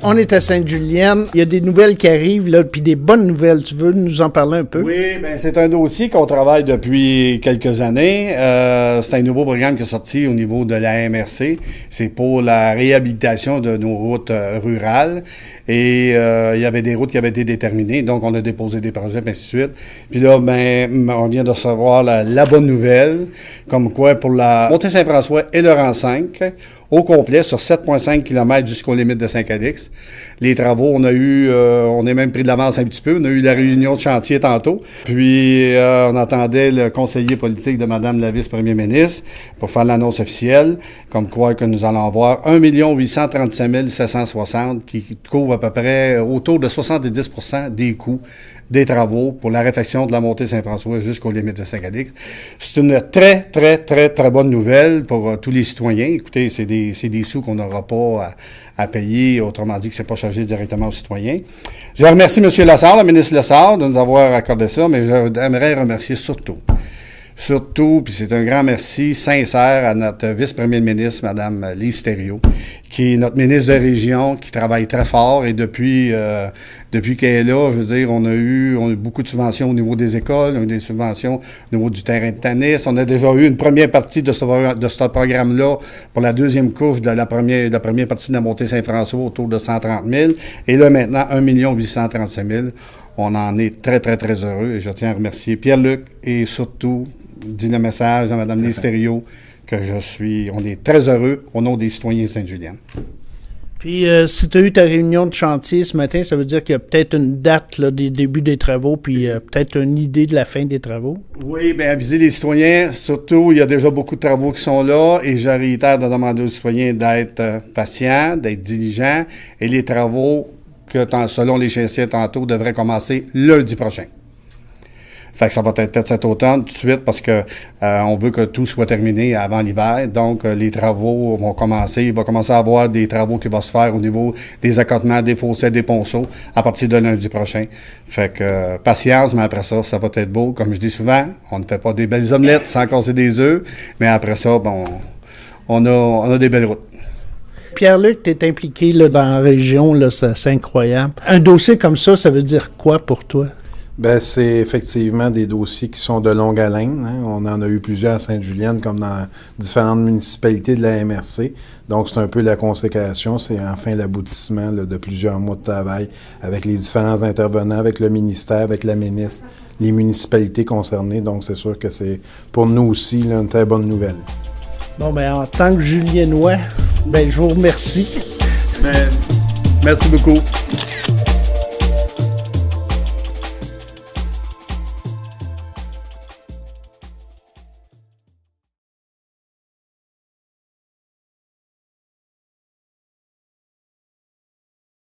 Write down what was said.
On est à Sainte-Julienne. Il y a des nouvelles qui arrivent, là, puis des bonnes nouvelles. Tu veux nous en parler un peu? Oui, bien, c'est un dossier qu'on travaille depuis quelques années. C'est un nouveau programme qui est sorti au niveau de la MRC. C'est pour la réhabilitation de nos routes rurales. Et il y avait des routes qui avaient été déterminées. Donc, on a déposé des projets, et ainsi de suite. Puis là, ben, on vient de recevoir la bonne nouvelle, comme quoi pour la Montée-Saint-François et Laurent 5, au complet, sur 7,5 km jusqu'aux limites de Saint-Calix. Les travaux, on est même pris de l'avance un petit peu. On a eu la réunion de chantier tantôt. Puis, on attendait le conseiller politique de Mme la vice-première ministre pour faire l'annonce officielle, comme quoi que nous allons avoir 1 835 760 qui couvre à peu près autour de 70 % des coûts des travaux pour la réfection de la montée Saint-François jusqu'aux limites de Saint-Calix. C'est une très, très, très, très bonne nouvelle pour tous les citoyens. Écoutez, c'est des sous qu'on n'aura pas à payer, autrement dit que c'est pas chargé directement aux citoyens. Je remercie M. Lessard, le ministre Lessard, de nous avoir accordé ça, mais j'aimerais remercier surtout, puis c'est un grand merci sincère à notre vice-première ministre, Mme Lise Thériault, qui est notre ministre de région, qui travaille très fort. Et depuis qu'elle est là, je veux dire, on a eu beaucoup de subventions au niveau des écoles, on a eu des subventions au niveau du terrain de tennis. On a déjà eu une première partie de ce programme-là pour la deuxième couche de la première partie de la montée Saint-François, autour de 130 000. Et là, maintenant, 1 835 000. On en est très, très, très heureux. Et je tiens à remercier Pierre-Luc et surtout, dit le message à Mme Lise Thériault que on est très heureux au nom des citoyens de Sainte-Julienne. Puis, si tu as eu ta réunion de chantier ce matin, ça veut dire qu'il y a peut-être une date là, des débuts des travaux, puis peut-être une idée de la fin des travaux? Oui, bien, aviser les citoyens. Surtout, il y a déjà beaucoup de travaux qui sont là et je réitère de demander aux citoyens d'être patients, d'être diligents et les travaux que, selon les chantiers tantôt, devraient commencer lundi prochain. Fait que ça va être fait cet automne tout de suite parce que on veut que tout soit terminé avant l'hiver. Donc, les travaux vont commencer. Il va commencer à avoir des travaux qui vont se faire au niveau des accotements, des fossés, des ponceaux à partir de lundi prochain. Fait que patience, mais après ça, ça va être beau. Comme je dis souvent, on ne fait pas des belles omelettes sans casser des œufs. Mais après ça, bon, on a des belles routes. Pierre-Luc, tu es impliqué là, dans la région, là, c'est incroyable. Un dossier comme ça veut dire quoi pour toi? Bien, c'est effectivement des dossiers qui sont de longue haleine. Hein. On en a eu plusieurs à Sainte-Julienne, comme dans différentes municipalités de la MRC. Donc, c'est un peu la consécration. C'est enfin l'aboutissement là, de plusieurs mois de travail avec les différents intervenants, avec le ministère, avec la ministre, les municipalités concernées. Donc, c'est sûr que c'est pour nous aussi là, une très bonne nouvelle. Bon, bien, en tant que Juliennois, je vous remercie. Merci beaucoup.